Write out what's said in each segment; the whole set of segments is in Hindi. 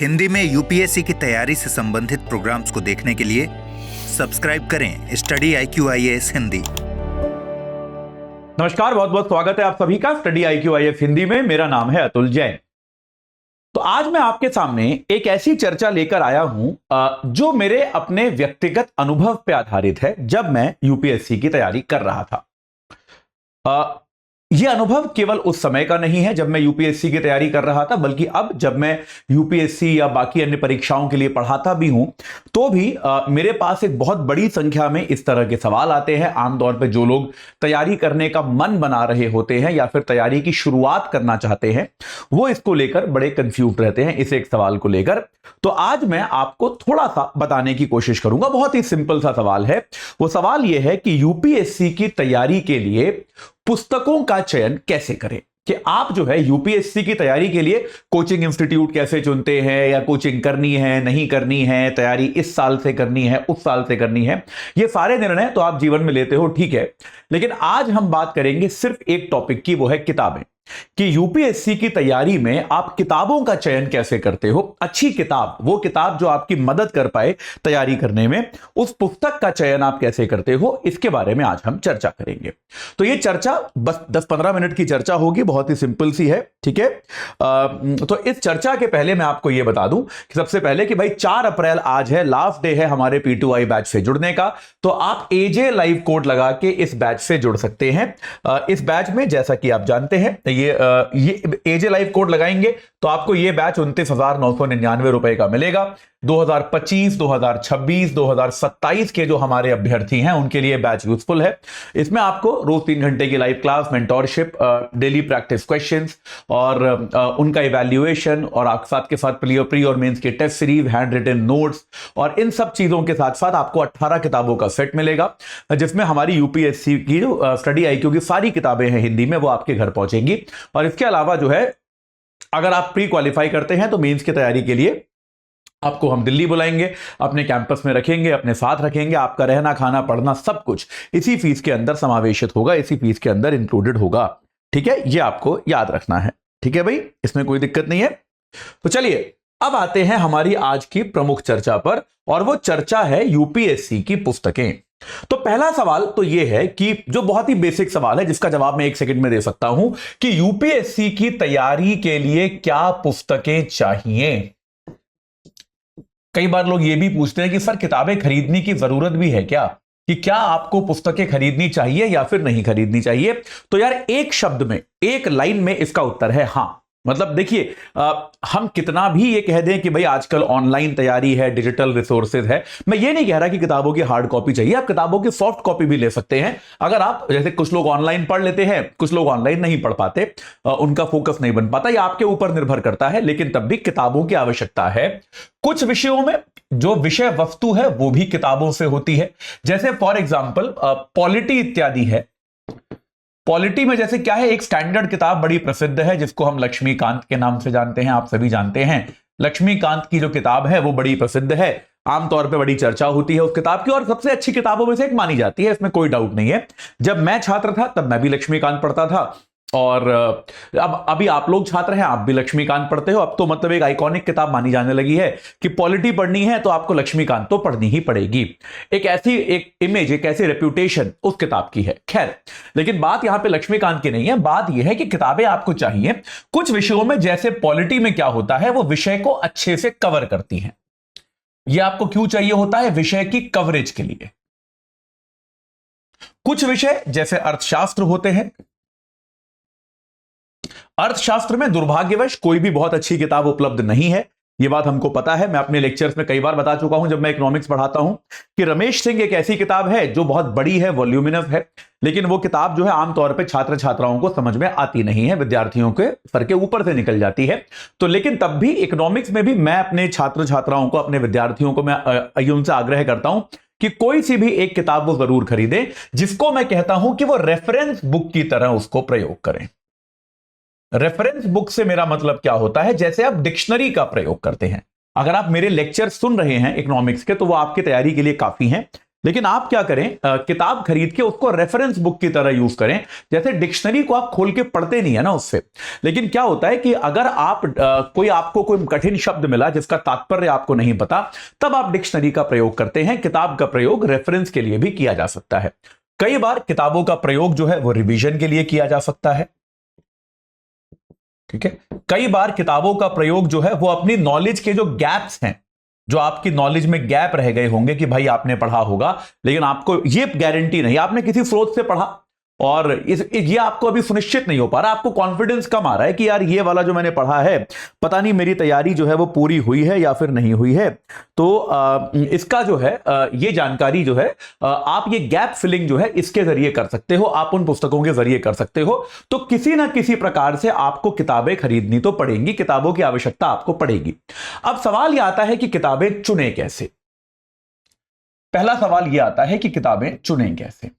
हिंदी में यूपीएससी की तैयारी से संबंधित प्रोग्राम्स को देखने के लिए सब्सक्राइब करें स्टडी IQ-IAS हिंदी। नमस्कार, बहुत बहुत स्वागत है आप सभी का स्टडी IQ-IAS हिंदी में। मेरा नाम है अतुल जैन। तो आज मैं आपके सामने एक ऐसी चर्चा लेकर आया हूं जो मेरे अपने व्यक्तिगत अनुभव पे आधारित है जब मैं यूपीएससी की तैयारी कर रहा था। यह अनुभव केवल उस समय का नहीं है जब मैं यूपीएससी की तैयारी कर रहा था, बल्कि अब जब मैं यूपीएससी या बाकी अन्य परीक्षाओं के लिए पढ़ाता भी हूं तो भी मेरे पास एक बहुत बड़ी संख्या में इस तरह के सवाल आते हैं। आमतौर पर जो लोग तैयारी करने का मन बना रहे होते हैं या फिर तैयारी की शुरुआत करना चाहते हैं वो इसको लेकर बड़े कंफ्यूज रहते हैं, इस एक सवाल को लेकर। तो आज मैं आपको थोड़ा सा बताने की कोशिश करूंगा। बहुत ही सिंपल सा सवाल है। वो सवाल यह है कि यूपीएससी की तैयारी के लिए पुस्तकों का चयन कैसे करें, कि आप जो है यूपीएससी की तैयारी के लिए कोचिंग इंस्टीट्यूट कैसे चुनते हैं, या कोचिंग करनी है नहीं करनी है, तैयारी इस साल से करनी है उस साल से करनी है, ये सारे निर्णय तो आप जीवन में लेते हो, ठीक है। लेकिन आज हम बात करेंगे सिर्फ एक टॉपिक की, वो है किताबें, कि यूपीएससी की तैयारी में आप किताबों का चयन कैसे करते हो। अच्छी किताब, वो किताब जो आपकी मदद कर पाए तैयारी करने में, उस पुस्तक का चयन आप कैसे करते हो, इसके बारे में आज हम चर्चा करेंगे। तो ये चर्चा बस 10-15 मिनट की चर्चा होगी, बहुत ही सिंपल सी है, ठीक है। तो इस चर्चा के पहले मैं आपको यह बता दूं कि सबसे पहले कि भाई 4 अप्रैल आज है, लास्ट डे है हमारे P2I बैच से जुड़ने का। तो आप AJ लाइव कोड लगा के इस बैच से जुड़ सकते हैं। इस बैच में जैसा कि आप जानते हैं ये AJ लाइव कोड लगाएंगे तो आपको ये बैच 29,999 रुपए का मिलेगा। 2025, 2026, 2027 के जो हमारे अभ्यर्थी हैं उनके लिए बैच यूजफुल है। इसमें आपको रोज 3 घंटे की live class, mentorship, daily practice questions और उनका इवैल्यूएशन, और साथ के साथ प्री और मेंस के test series, handwritten notes, और इन सब चीजों के साथ साथ आपको 18 किताबों का सेट मिलेगा जिसमें हमारी यूपीएससी की जो स्टडी IQ की सारी किताबें हैं हिंदी में, वो आपके घर पहुंचेंगी। और इसके अलावा जो है, अगर आप प्री क्वालिफाई करते हैं तो मेंस की तैयारी के लिए आपको हम दिल्ली बुलाएंगे, अपने कैंपस में रखेंगे, अपने साथ रखेंगे। आपका रहना, खाना, पढ़ना सब कुछ इसी फीस के अंदर समावेशित होगा, इसी फीस के अंदर इंक्लूडेड होगा, ठीक है। ये आपको याद रखना है, ठीक है भाई, इसमें कोई दिक्कत नहीं है। तो चलिए अब आते हैं हमारी आज की प्रमुख चर्चा पर, और वो चर्चा है यूपीएससी की पुस्तकें। तो पहला सवाल तो यह है कि जो बहुत ही बेसिक सवाल है जिसका जवाब मैं 1 सेकंड में दे सकता हूं, कि यूपीएससी की तैयारी के लिए क्या पुस्तकें चाहिए। कई बार लोग यह भी पूछते हैं कि सर किताबें खरीदने की जरूरत भी है क्या, कि क्या आपको पुस्तकें खरीदनी चाहिए या फिर नहीं खरीदनी चाहिए। तो यार एक शब्द में, एक लाइन में इसका उत्तर है हां। मतलब देखिए, हम कितना भी ये कह दें कि भाई आजकल ऑनलाइन तैयारी है, डिजिटल रिसोर्सेज है, मैं ये नहीं कह रहा कि किताबों की हार्ड कॉपी चाहिए, आप किताबों की सॉफ्ट कॉपी भी ले सकते हैं। अगर आप, जैसे कुछ लोग ऑनलाइन पढ़ लेते हैं, कुछ लोग ऑनलाइन नहीं पढ़ पाते, उनका फोकस नहीं बन पाता, ये आपके ऊपर निर्भर करता है, लेकिन तब भी किताबों की आवश्यकता है। कुछ विषयों में जो विषय वस्तु है वो भी किताबों से होती है, जैसे फॉर एग्जाम्पल पॉलिटी इत्यादि है। पॉलिटी में जैसे क्या है, एक स्टैंडर्ड किताब बड़ी प्रसिद्ध है जिसको हम लक्ष्मीकांत के नाम से जानते हैं, आप सभी जानते हैं। लक्ष्मीकांत की जो किताब है वो बड़ी प्रसिद्ध है, आमतौर पे बड़ी चर्चा होती है उस किताब की, और सबसे अच्छी किताबों में से एक मानी जाती है, इसमें कोई डाउट नहीं है। जब मैं छात्र था तब मैं भी लक्ष्मीकांत पढ़ता था, और अब अभी आप लोग छात्र हैं, आप भी लक्ष्मीकांत पढ़ते हो। अब तो मतलब एक आइकॉनिक किताब मानी जाने लगी है कि पॉलिटी पढ़नी है तो आपको लक्ष्मीकांत तो पढ़नी ही पड़ेगी। एक इमेज, एक ऐसी रेप्यूटेशन उस किताब की है। खैर, लेकिन बात यहां पे लक्ष्मीकांत की नहीं है, बात यह है कि किताबें आपको चाहिए कुछ विषयों में। जैसे पॉलिटी में क्या होता है, वो विषय को अच्छे से कवर करती है। यह आपको क्यों चाहिए होता है, विषय की कवरेज के लिए। कुछ विषय जैसे अर्थशास्त्र होते हैं, अर्थशास्त्र में दुर्भाग्यवश कोई भी बहुत अच्छी किताब उपलब्ध नहीं है, यह बात हमको पता है। मैं अपने लेक्चर्स में कई बार बता चुका हूं जब मैं इकोनॉमिक्स पढ़ाता हूं कि रमेश सिंह एक ऐसी किताब है जो बहुत बड़ी है, वॉल्यूमिनस है, लेकिन वो किताब जो है आमतौर पे छात्र छात्राओं को समझ में आती नहीं है, विद्यार्थियों के सर के ऊपर से निकल जाती है। तो लेकिन तब भी इकोनॉमिक्स में भी मैं अपने छात्र छात्राओं को, अपने विद्यार्थियों को मैं उनसे आग्रह करता हूं कि कोई सी भी एक किताब वो जरूर खरीदें, जिसको मैं कहता हूं कि वो रेफरेंस बुक की तरह उसको प्रयोग करें। रेफरेंस बुक से मेरा मतलब क्या होता है, जैसे आप डिक्शनरी का प्रयोग करते हैं। अगर आप मेरे लेक्चर सुन रहे हैं इकोनॉमिक्स के तो वो आपकी तैयारी के लिए काफी हैं, लेकिन आप क्या करें, किताब खरीद के उसको रेफरेंस बुक की तरह यूज करें। जैसे डिक्शनरी को आप खोल के पढ़ते नहीं है ना उससे, लेकिन क्या होता है कि अगर आप आपको कोई कठिन शब्द मिला जिसका तात्पर्य आपको नहीं पता, तब आप डिक्शनरी का प्रयोग करते हैं। किताब का प्रयोग रेफरेंस के लिए भी किया जा सकता है। कई बार किताबों का प्रयोग जो है वो रिवीजन के लिए किया जा सकता है। ठीक है, कई बार किताबों का प्रयोग जो है वो अपनी नॉलेज के जो गैप्स हैं, जो आपकी नॉलेज में गैप रह गए होंगे कि भाई आपने पढ़ा होगा लेकिन आपको ये गारंटी नहीं, आपने किसी स्रोत से पढ़ा और ये आपको अभी सुनिश्चित नहीं हो पा रहा, आपको कॉन्फिडेंस कम आ रहा है कि यार ये वाला जो मैंने पढ़ा है पता नहीं मेरी तैयारी जो है वो पूरी हुई है या फिर नहीं हुई है। तो इसका जो है ये जानकारी जो है आप ये गैप फिलिंग जो है इसके जरिए कर सकते हो, आप उन पुस्तकों के जरिए कर सकते हो। तो किसी ना किसी प्रकार से आपको किताबें खरीदनी तो पड़ेंगी, किताबों की आवश्यकता आपको पड़ेगी। अब सवाल यह आता है कि किताबें चुने कैसे। पहला सवाल यह आता है कि किताबें चुने कैसे।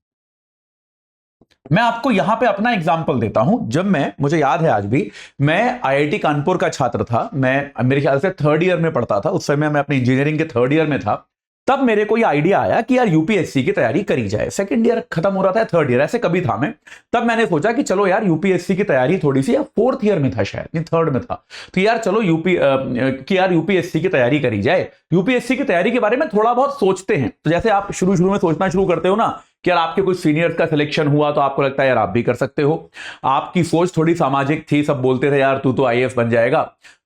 मैं आपको यहां पे अपना एग्जांपल देता हूं। जब मुझे याद है आज भी, मैं आईआईटी कानपुर का छात्र था, मैं मेरे ख्याल से 3rd ईयर में पढ़ता था, उस समय मैं अपने इंजीनियरिंग के 3rd ईयर में था। तब मेरे को ये आइडिया आया कि यार यूपीएससी की तैयारी करी जाए। 2nd ईयर खत्म हो रहा था, 3rd ईयर ऐसे कभी था मैं। तब मैंने सोचा कि चलो यार यूपीएससी की तैयारी थोड़ी सी, या 4th ईयर में था शायद, नहीं 3rd में था, तो यार चलो यूपीएससी की तैयारी करी जाए। यूपीएससी की तैयारी के बारे में थोड़ा बहुत सोचते हैं। तो जैसे आप शुरू में सोचना शुरू करते हो ना कि यार आपके कुछ सीनियर्स का सिलेक्शन हुआ तो आपको लगता है यार आप भी कर सकते हो। आपकी सोच थोड़ी सामाजिक थी, सब बोलते थे यार तू तो आईएएस बन जाएगा,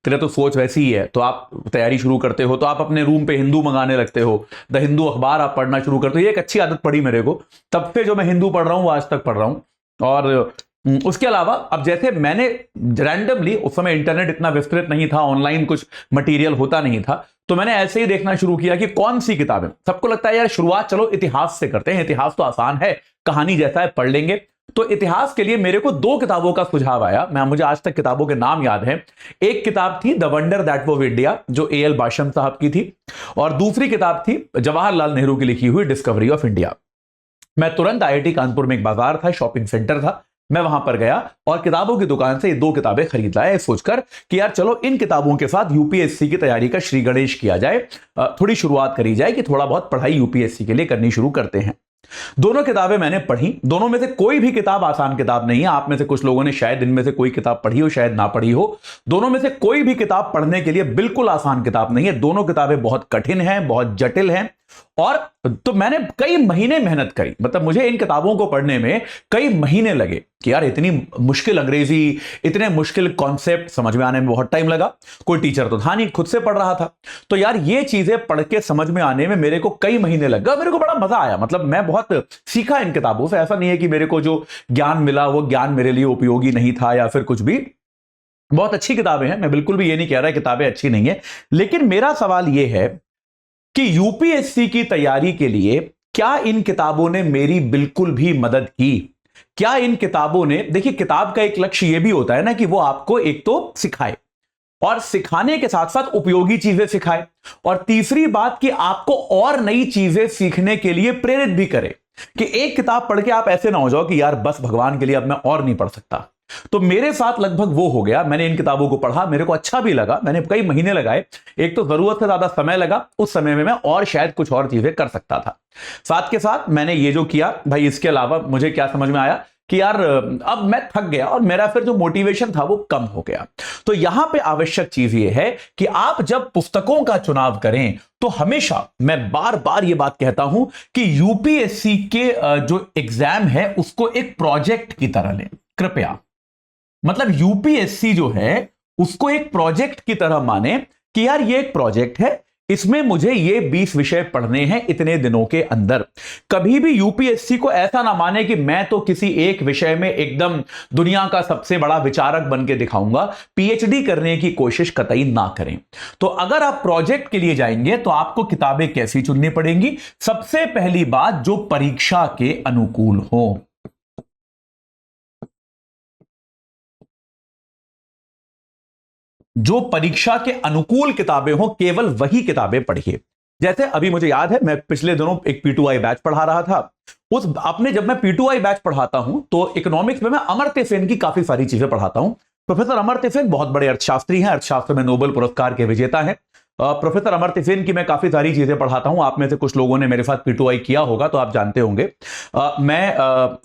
तेरा तो सोच वैसी ही है। तो आप तैयारी शुरू करते हो, तो आप अपने रूम पे हिंदू मंगाने लगते हो, द हिंदू अखबार आप पढ़ना शुरू करते हो। ये एक अच्छी आदत पड़ी मेरे को, तब से जो मैं हिंदू पढ़ रहा हूं वो आज तक पढ़ रहा हूं। और उसके अलावा अब जैसे मैंने रैंडमली, उस समय इंटरनेट इतना विस्तृत नहीं था, ऑनलाइन कुछ मटेरियल होता नहीं था, तो मैंने ऐसे ही देखना शुरू किया कि कौन सी किताबें। सबको लगता है यार शुरुआत चलो इतिहास से करते हैं, इतिहास तो आसान है, कहानी जैसा है, पढ़ लेंगे। तो इतिहास के लिए मेरे को 2 किताबों का सुझाव आया। मुझे आज तक किताबों के नाम याद हैं। एक किताब थी the wonder that was India, जो A.L. बाशम साहब की थी, और दूसरी किताब थी जवाहरलाल नेहरू की लिखी हुई डिस्कवरी ऑफ इंडिया। मैं तुरंत आईआईटी कानपुर में एक बाजार था, शॉपिंग सेंटर था, मैं वहां पर गया और किताबों की दुकान से ये 2 किताबें खरीद लाया, सोचकर कि यार चलो इन किताबों के साथ यूपीएससी की तैयारी का श्री गणेश किया जाए, थोड़ी शुरुआत करी जाए कि थोड़ा बहुत पढ़ाई यूपीएससी के लिए करनी शुरू करते हैं। दोनों किताबें मैंने पढ़ी। दोनों में से कोई भी किताब आसान किताब नहीं है। आप में से कुछ लोगों ने शायद इनमें से कोई किताब पढ़ी हो, शायद ना पढ़ी हो। दोनों में से कोई भी किताब पढ़ने के लिए बिल्कुल आसान किताब नहीं है। दोनों किताबें बहुत कठिन हैं, बहुत जटिल हैं। और तो मैंने कई महीने मेहनत करी, मतलब मुझे इन किताबों को पढ़ने में कई महीने लगे कि यार इतनी मुश्किल अंग्रेजी, इतने मुश्किल कॉन्सेप्ट समझ में आने में बहुत टाइम लगा। कोई टीचर तो था नहीं, खुद से पढ़ रहा था। तो यार ये चीजें पढ़ के समझ में आने में मेरे को कई महीने लग गए। मेरे को बड़ा मजा आया, मतलब मैं बहुत सीखा इन किताबों से। ऐसा नहीं है कि मेरे को जो ज्ञान मिला वो ज्ञान मेरे लिए उपयोगी नहीं था या फिर कुछ भी। बहुत अच्छी किताबें हैं, मैं बिल्कुल भी ये नहीं कह रहा किताबें अच्छी नहीं है, लेकिन मेरा सवाल ये है कि यूपीएससी की तैयारी के लिए क्या इन किताबों ने मेरी बिल्कुल भी मदद की? क्या इन किताबों ने, देखिए किताब का एक लक्ष्य यह भी होता है ना कि वो आपको एक तो सिखाए, और सिखाने के साथ साथ उपयोगी चीजें सिखाए, और तीसरी बात कि आपको और नई चीजें सीखने के लिए प्रेरित भी करे, कि एक किताब पढ़ के आप ऐसे ना हो जाओ कि यार बस भगवान के लिए अब मैं और नहीं पढ़ सकता। तो मेरे साथ लगभग वो हो गया। मैंने इन किताबों को पढ़ा, मेरे को अच्छा भी लगा, मैंने कई महीने लगाए। एक तो जरूरत से ज्यादा समय लगा, उस समय में मैं और शायद कुछ और चीजें कर सकता था। साथ के साथ मैंने ये जो किया भाई, इसके अलावा मुझे क्या समझ में आया कि यार अब मैं थक गया और मेरा फिर जो मोटिवेशन था वो कम हो गया। तो यहां पे आवश्यक चीज ये है कि आप जब पुस्तकों का चुनाव करें तो हमेशा, मैं बार बार ये बात कहता हूं कि यूपीएससी के जो एग्जाम है उसको एक प्रोजेक्ट की तरह लें कृपया। मतलब यूपीएससी जो है उसको एक प्रोजेक्ट की तरह माने कि यार ये एक प्रोजेक्ट है, इसमें मुझे ये 20 विषय पढ़ने हैं इतने दिनों के अंदर। कभी भी यूपीएससी को ऐसा ना माने कि मैं तो किसी एक विषय में एकदम दुनिया का सबसे बड़ा विचारक बन के दिखाऊंगा। पीएचडी करने की कोशिश कतई ना करें। तो अगर आप प्रोजेक्ट के लिए जाएंगे तो आपको किताबें कैसी चुननी पड़ेंगी? सबसे पहली बात, जो परीक्षा के अनुकूल हो। जो परीक्षा के अनुकूल किताबें हो, केवल वही किताबें पढ़िए। जैसे अभी मुझे याद है, मैं पिछले दिनों एक P2I बैच पढ़ा रहा था। जब मैं P2I बैच पढ़ाता हूं तो इकोनॉमिक्स में मैं अमर्त्य सेन की काफी सारी चीजें पढ़ाता हूं। प्रोफेसर अमर्त्य सेन बहुत बड़े अर्थशास्त्री हैं, अर्थशास्त्र में नोबेल पुरस्कार के विजेता हैं। प्रोफेसर अमर्त्य सेन की मैं काफी सारी चीजें पढ़ाता हूं। आप में से कुछ लोगों ने मेरे साथ P2I किया होगा तो आप जानते होंगे।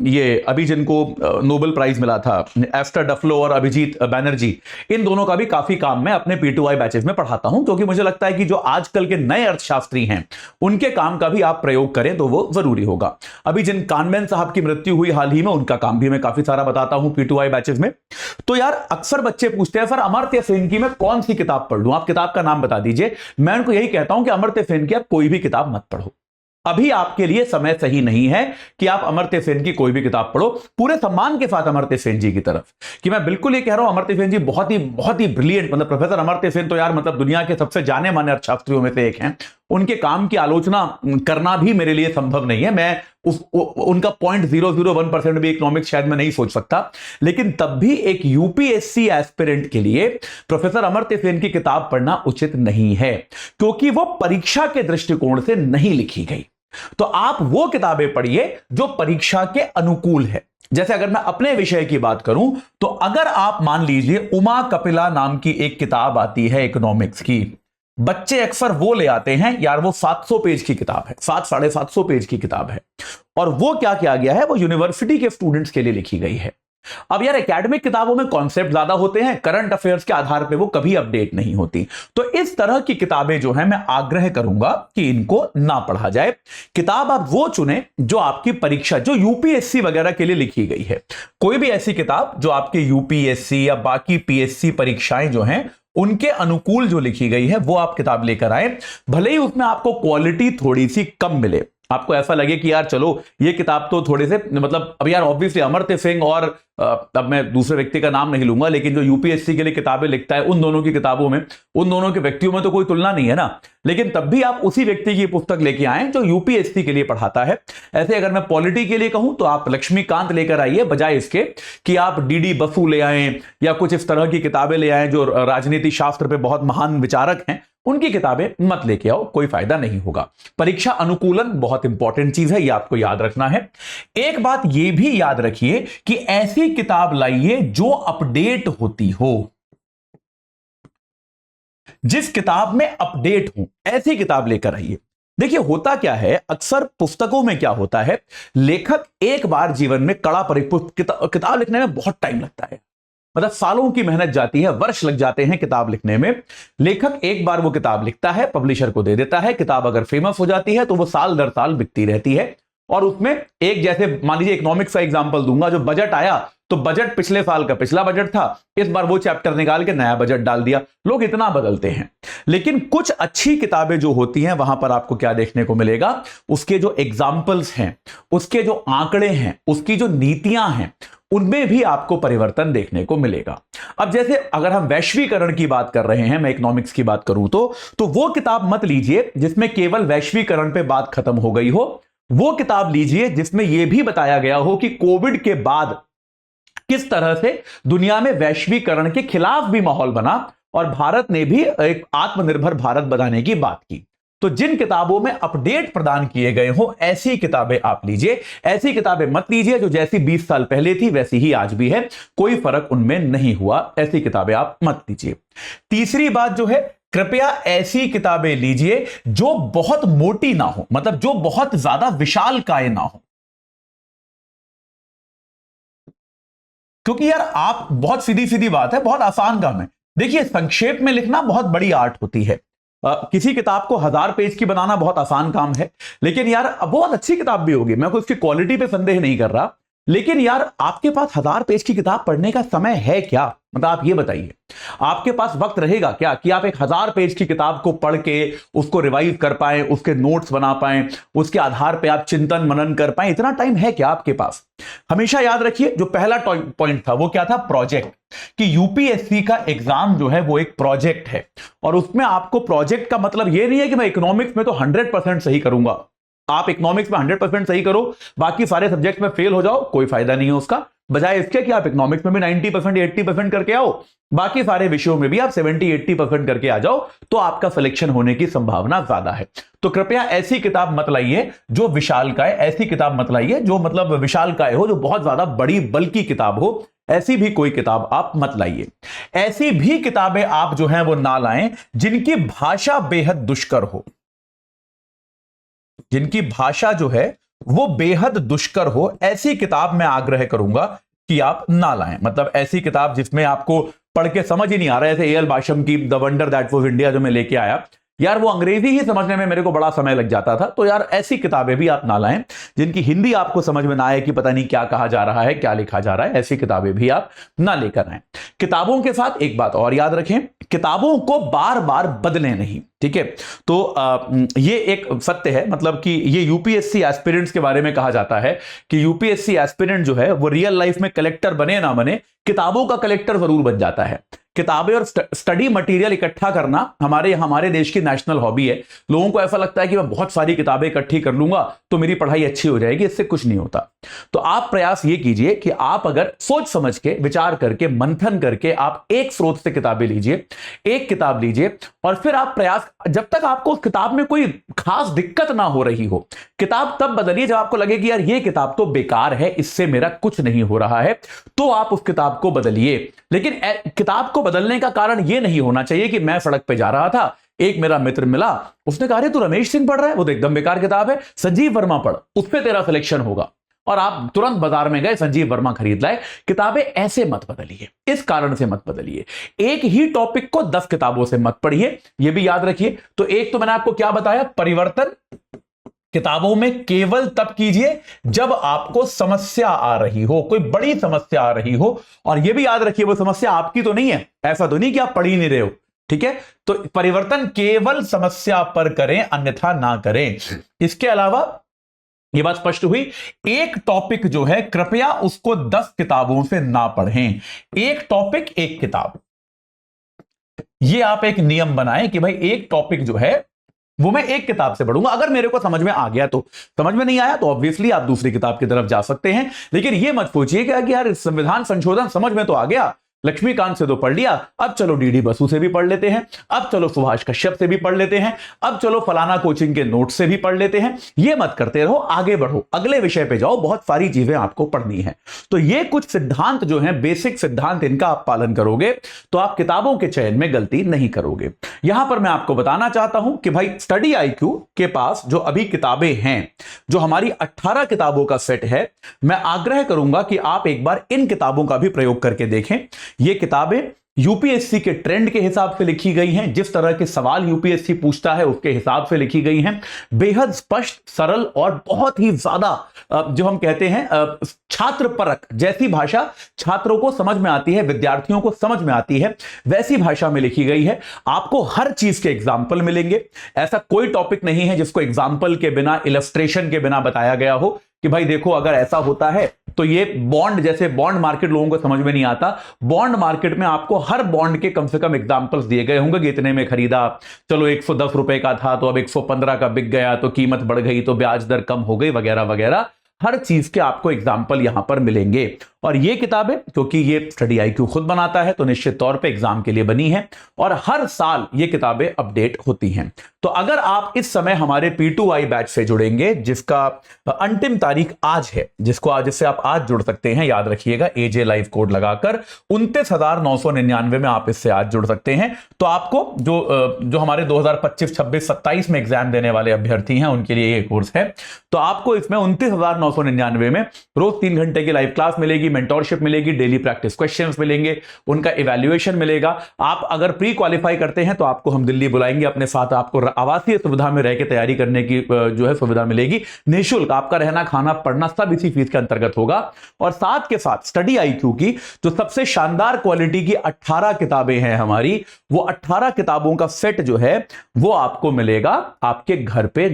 ये अभी जिनको नोबेल प्राइज मिला था, एस्टर डफलो और अभिजीत बैनर्जी, इन दोनों का भी काफी काम मैं अपने P2I बैचेस में पढ़ाता हूं, क्योंकि मुझे लगता है कि जो आजकल के नए अर्थशास्त्री हैं उनके काम का भी आप प्रयोग करें तो वो जरूरी होगा। अभी जिन कानमैन साहब की मृत्यु हुई हाल ही में, उनका काम भी मैं काफी सारा बताता हूं P2I बैचेस में। तो यार अक्सर बच्चे पूछते हैं सर अमर्त्य सेन की मैं कौन सी किताब पढ़ लूं, आप किताब का नाम बता दीजिए। मैं उनको यही कहता हूं कि अमर्त्य सेन की आप कोई भी किताब मत पढ़ो। अभी आपके लिए समय सही नहीं है कि आप अमर्त्य सेन की कोई भी किताब पढ़ो, पूरे सम्मान के साथ अमर्त्य सेन जी की तरफ, कि मैं बिल्कुल ये कह रहा हूं अमर्त्य सेन जी बहुत ही ब्रिलियंट, मतलब प्रोफेसर अमर्त्य सेन तो यार मतलब दुनिया के सबसे जाने माने अर्थशास्त्रियों में से एक हैं। उनके काम की आलोचना करना भी मेरे लिए संभव नहीं है। मैं उनका 0.001% भी इकोनॉमिक्स शायद मैं नहीं सोच सकता, लेकिन तब भी एक यूपीएससी एस्पिरेंट के लिए प्रोफेसर अमर्त्य सेन की किताब पढ़ना उचित नहीं है, क्योंकि वो परीक्षा के दृष्टिकोण से नहीं लिखी गई। तो आप वो किताबें पढ़िए जो परीक्षा के अनुकूल है। जैसे अगर मैं अपने विषय की बात करूं तो अगर आप मान लीजिए उमा कपिला नाम की एक किताब आती है इकोनॉमिक्स की, बच्चे अक्सर वो ले आते हैं, यार वो 700 पेज की किताब है, 700-750 पेज की किताब है, और वो क्या किया गया है, वो यूनिवर्सिटी के स्टूडेंट्स के लिए लिखी गई है। अब यार एकेडमिक किताबों में कॉन्सेप्ट ज्यादा होते हैं, करंट अफेयर्स के आधार पे वो कभी अपडेट नहीं होती। तो इस तरह की किताबें जो है मैं आग्रह करूंगा कि इनको ना पढ़ा जाए। किताब आप वो चुने जो आपकी परीक्षा, जो यूपीएससी वगैरह के लिए लिखी गई है। कोई भी ऐसी किताब जो आपके यूपीएससी या बाकी पीएससी परीक्षाएं जो हैं उनके अनुकूल जो लिखी गई है वो आप किताब लेकर आए। भले ही उसमें आपको क्वालिटी थोड़ी सी कम मिले, आपको ऐसा लगे कि यार चलो ये किताब तो थोड़े से, मतलब अब यार ऑब्वियसली अमर्त्य सेन और अब मैं दूसरे व्यक्ति का नाम नहीं लूंगा, लेकिन जो यूपीएससी के लिए किताबें लिखता है उन दोनों की किताबों में, उन दोनों के व्यक्तियों में तो कोई तुलना नहीं है ना। लेकिन तब भी आप उसी व्यक्ति की पुस्तक लेके आए जो यूपीएससी के लिए पढ़ाता है। ऐसे अगर मैं पॉलिटी के लिए कहूं तो आप लक्ष्मीकांत लेकर आइए, बजाय इसके कि आप डीडी बसु ले आए या कुछ इस तरह की किताबें ले आए जो राजनीति शास्त्र पे बहुत महान विचारक हैं। उनकी किताबें मत लेके आओ, कोई फायदा नहीं होगा। परीक्षा अनुकूलन बहुत इंपॉर्टेंट चीज है, ये आपको याद रखना है। एक बात ये भी याद रखिए कि ऐसी किताब लाइए जो अपडेट होती हो, जिस किताब में अपडेट हो ऐसी किताब लेकर आइए। देखिए होता क्या है, अक्सर पुस्तकों में क्या होता है, लेखक एक बार जीवन में किताब लिखने में बहुत टाइम लगता है, मतलब सालों की मेहनत जाती है, वर्ष लग जाते हैं किताब लिखने में। लेखक एक बार वो किताब लिखता है, पब्लिशर को दे देता है, किताब अगर फेमस हो जाती है तो वो साल दर साल बिकती रहती है। और उसमें एक, जैसे मान लीजिए इकोनॉमिक्स का एग्जांपल दूंगा, जो बजट आया तो बजट पिछले साल का पिछला बजट था, इस बार वो चैप्टर निकाल के नया बजट डाल दिया। लोग इतना बदलते हैं। लेकिन कुछ अच्छी किताबें जो होती हैं वहां पर आपको क्या देखने को मिलेगा, उसके जो एग्जाम्पल्स हैं, उसके जो आंकड़े हैं, उसकी जो नीतियां हैं, उनमें भी आपको परिवर्तन देखने को मिलेगा। अब जैसे अगर हम वैश्वीकरण की बात कर रहे हैं, मैं इकोनॉमिक्स की बात करूं तो वो किताब मत लीजिए जिसमें केवल वैश्वीकरण पे बात खत्म हो गई हो। वो किताब लीजिए जिसमें यह भी बताया गया हो कि कोविड के बाद किस तरह से दुनिया में वैश्वीकरण के खिलाफ भी माहौल बना और भारत ने भी एक आत्मनिर्भर भारत बनाने की बात की। तो जिन किताबों में अपडेट प्रदान किए गए हो ऐसी किताबें आप लीजिए। ऐसी किताबें मत लीजिए जो जैसी 20 साल पहले थी वैसी ही आज भी है, कोई फर्क उनमें नहीं हुआ। ऐसी किताबें आप मत लीजिए। तीसरी बात जो है, कृपया ऐसी किताबें लीजिए जो बहुत मोटी ना हो, मतलब जो बहुत ज्यादा विशालकाय ना हो। क्योंकि यार आप, बहुत सीधी सीधी बात है, बहुत आसान काम है। देखिए संक्षेप में लिखना बहुत बड़ी आर्ट होती है। किसी किताब को 1000 पेज की बनाना बहुत आसान काम है, लेकिन यार बहुत अच्छी किताब भी होगी, मैं उसकी क्वालिटी पे संदेह नहीं कर रहा, लेकिन यार आपके पास 1000 पेज की किताब पढ़ने का समय है क्या? मतलब आप ये बताइए, आपके पास वक्त रहेगा क्या कि आप एक 1000 पेज की किताब को पढ़ के उसको रिवाइज कर पाए, उसके नोट्स बना पाए, उसके आधार पे आप चिंतन मनन कर पाए? इतना टाइम है क्या आपके पास? हमेशा याद रखिए जो पहला पॉइंट था वो क्या था, प्रोजेक्ट, कि यूपीएससी का एग्जाम जो है वो एक प्रोजेक्ट है। और उसमें आपको प्रोजेक्ट का मतलब ये नहीं है कि मैं इकोनॉमिक्स में तो 100% सही करूंगा। आप इकोनॉमिक्स में 100% सही करो, बाकी सारे सब्जेक्ट में फेल हो जाओ, कोई फायदा नहीं है उसका। बजाय इसके कि आप इकोनॉमिक्स में भी 90% 80% करके आओ, बाकी सारे विषयों में भी आप 70-80% करके आ जाओ, तो आपका सिलेक्शन होने की संभावना ज्यादा है। तो कृपया ऐसी किताब मत लाइए जो विशालकाय, ऐसी किताब मत लाइए जो मतलब विशालकाय हो, जो बहुत ज्यादा बड़ी बल्कि किताब हो, ऐसी भी कोई किताब आप मत लाइए। ऐसी भी किताबें आप जो हैं वो ना लाएं जिनकी भाषा बेहद दुष्कर हो, जिनकी भाषा जो है वो बेहद दुष्कर हो, ऐसी किताब मैं आग्रह करूंगा कि आप ना लाएं। मतलब ऐसी किताब जिसमें आपको पढ़ के समझ ही नहीं आ रहा है, जैसे ए.एल. बाशम की the wonder that was India जो मैं लेके आया, यार वो अंग्रेजी ही समझने में मेरे को बड़ा समय लग जाता था। तो यार ऐसी किताबें भी आप ना लाएं जिनकी हिंदी आपको समझ में ना आए कि पता नहीं क्या कहा जा रहा है, क्या लिखा जा रहा है, ऐसी किताबें भी आप ना लेकर आए। किताबों के साथ एक बात और याद रखें, किताबों को बार बार बदलें नहीं, ठीक है। तो ये एक सत्य है, मतलब कि ये यूपीएससी एस्पिरेंट्स के बारे में कहा जाता है कि यूपीएससी एस्पिरेंट जो है वो रियल लाइफ में कलेक्टर बने ना बने, किताबों का कलेक्टर जरूर बन जाता है। किताबें और स्टडी मटेरियल इकट्ठा करना हमारे देश की नेशनल हॉबी है। लोगों को ऐसा लगता है कि मैं बहुत सारी किताबें इकट्ठी कर लूंगा तो मेरी पढ़ाई अच्छी हो जाएगी, इससे कुछ नहीं होता। तो आप प्रयास ये कीजिए कि आप अगर सोच समझ के, विचार करके, मंथन करके आप एक स्रोत से किताबें लीजिए, एक किताब लीजिए, और फिर आप प्रयास, जब तक आपको उस किताब में कोई खास दिक्कत ना हो रही हो, किताब तब बदलिए जब आपको लगे कि यार ये किताब तो बेकार है, इससे मेरा कुछ नहीं हो रहा है, तो आप उस किताब को बदलिए। लेकिन किताब को बदलने का कारण यह नहीं होना चाहिए कि मैं सड़क पे जा रहा था, एक मेरा मित्र मिला, उसने कहा अरे तू रमेश सिंह पढ़ रहा है, वो तो एकदम बेकार किताब है, संजीव वर्मा पढ़, उस पे तेरा सिलेक्शन होगा, और आप तुरंत बाजार में गए संजीव वर्मा खरीद लाए। किताबें ऐसे मत बदलिए, इस कारण से मत बदलिए। एक ही टॉपिक को 10 किताबों से मत पढ़िए, यह भी याद रखिए। तो एक तो मैंने आपको क्या बताया, परिवर्तन किताबों में केवल तब कीजिए जब आपको समस्या आ रही हो, कोई बड़ी समस्या आ रही हो, और यह भी याद रखिए वो समस्या आपकी तो नहीं है, ऐसा तो नहीं कि आप पढ़ ही नहीं रहे हो, ठीक है। तो परिवर्तन केवल समस्या पर करें, अन्यथा ना करें। इसके अलावा यह बात स्पष्ट हुई, एक टॉपिक जो है कृपया उसको 10 किताबों से ना पढ़ें, एक टॉपिक एक किताब। यह आप एक नियम बनाएं कि भाई एक टॉपिक जो है वो मैं एक किताब से पढ़ूंगा, अगर मेरे को समझ में आ गया तो, समझ में नहीं आया तो ऑब्वियसली आप दूसरी किताब की तरफ जा सकते हैं। लेकिन यह मत सोचिएगा कि यार संविधान संशोधन समझ में तो आ गया, लक्ष्मीकांत से तो पढ़ लिया, अब चलो डीडी बसु से भी पढ़ लेते हैं, अब चलो सुभाष कश्यप से भी पढ़ लेते हैं, अब चलो फलाना कोचिंग के नोट से भी पढ़ लेते हैं। ये मत करते रहो, आगे बढ़ो, अगले विषय पे जाओ, बहुत सारी चीजें आपको पढ़नी है। तो ये कुछ सिद्धांत जो हैं, बेसिक सिद्धांत, इनका आप पालन करोगे तो आप किताबों के चयन में गलती नहीं करोगे। यहां पर मैं आपको बताना चाहता हूं कि भाई स्टडी IQ के पास जो अभी किताबें हैं, जो हमारी 18 किताबों का सेट है, मैं आग्रह करूंगा कि आप एक बार इन किताबों का भी प्रयोग करके देखें। ये किताबें यूपीएससी के ट्रेंड के हिसाब से लिखी गई हैं, जिस तरह के सवाल यूपीएससी पूछता है उसके हिसाब से लिखी गई हैं, बेहद स्पष्ट, सरल और बहुत ही ज्यादा जो हम कहते हैं छात्र परक, जैसी भाषा छात्रों को समझ में आती है, विद्यार्थियों को समझ में आती है, वैसी भाषा में लिखी गई है। आपको हर चीज के एग्जाम्पल मिलेंगे, ऐसा कोई टॉपिक नहीं है जिसको एग्जाम्पल के बिना, इलस्ट्रेशन के बिना बताया गया हो कि भाई देखो अगर ऐसा होता है तो ये बॉन्ड, जैसे बॉन्ड मार्केट लोगों को समझ में नहीं आता, बॉन्ड मार्केट में आपको हर बॉन्ड के कम से कम एग्जांपल्स दिए गए होंगे कि इतने में खरीदा, चलो 110 रुपए का था तो अब 115 का बिक गया, तो कीमत बढ़ गई तो ब्याज दर कम हो गई, वगैरह वगैरह। हर चीज के आपको एग्जाम्पल यहां पर मिलेंगे। और ये किताबें, क्योंकि ये स्टडी IQ खुद बनाता है, तो निश्चित तौर पे एग्जाम के लिए बनी है, और हर साल ये किताबें अपडेट होती हैं। तो अगर आप इस समय हमारे P2I बैच से जुड़ेंगे, जिसका अंतिम तारीख आज है, जिससे आप आज जुड़ सकते हैं, याद रखिएगा AJ लाइव कोड लगाकर 29,999 में आप इससे आज जुड़ सकते हैं। तो आपको जो हमारे 2025, 26, 27 में एग्जाम देने वाले अभ्यर्थी हैं उनके लिए ये कोर्स है। तो आपको इसमें 29,999 में रोज 3 घंटे की लाइव क्लास मिलेगी, मेंटोरशिप मिलेगी, डेली प्रैक्टिस क्वेश्चंस मिलेंगे, उनका इवैल्यूएशन मिलेगा। आप अगर प्री क्वालिफाई करते हैं तो आपको हम दिल्ली बुलाएंगे अपने साथ, आपको आवासीय सुविधा में रह के तैयारी करने की जो है सुविधा मिलेगी, निःशुल्क आपका रहना, खाना, पढ़ना सब इसी फीस के अंतर्गत होगा। और साथ के साथ स्टडी IQ की जो सबसे शानदार क्वालिटी की 18 किताबें हैं हमारी, वो 18 किताबों का सेट जो है वो आपको मिलेगा आपके घर पे,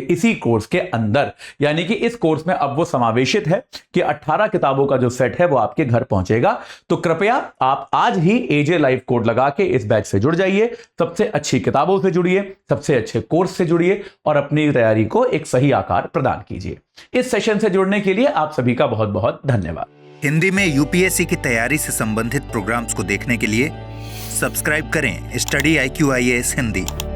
इसी कोर्स के अंदर। यानी कि इस कोर्स में अब वो समावेशित है कि 18 किताबों का जो सेट है वो आपके घर पहुंचेगा। तो कृपया आप आज ही AJ लाइव कोड लगा के इस बैच से जुड़ जाइए, सबसे अच्छी किताबों से जुड़िए, सबसे अच्छे कोर्स से जुड़िए और अपनी तैयारी को एक सही आकार प्रदान कीजिए। इस सेशन से जुड़ने के लिए आप सभी का बहुत बहुत धन्यवाद। हिंदी में यूपीएससी की तैयारी से संबंधित प्रोग्राम्स को देखने के लिए सब्सक्राइब करें स्टडी IQ IAS हिंदी।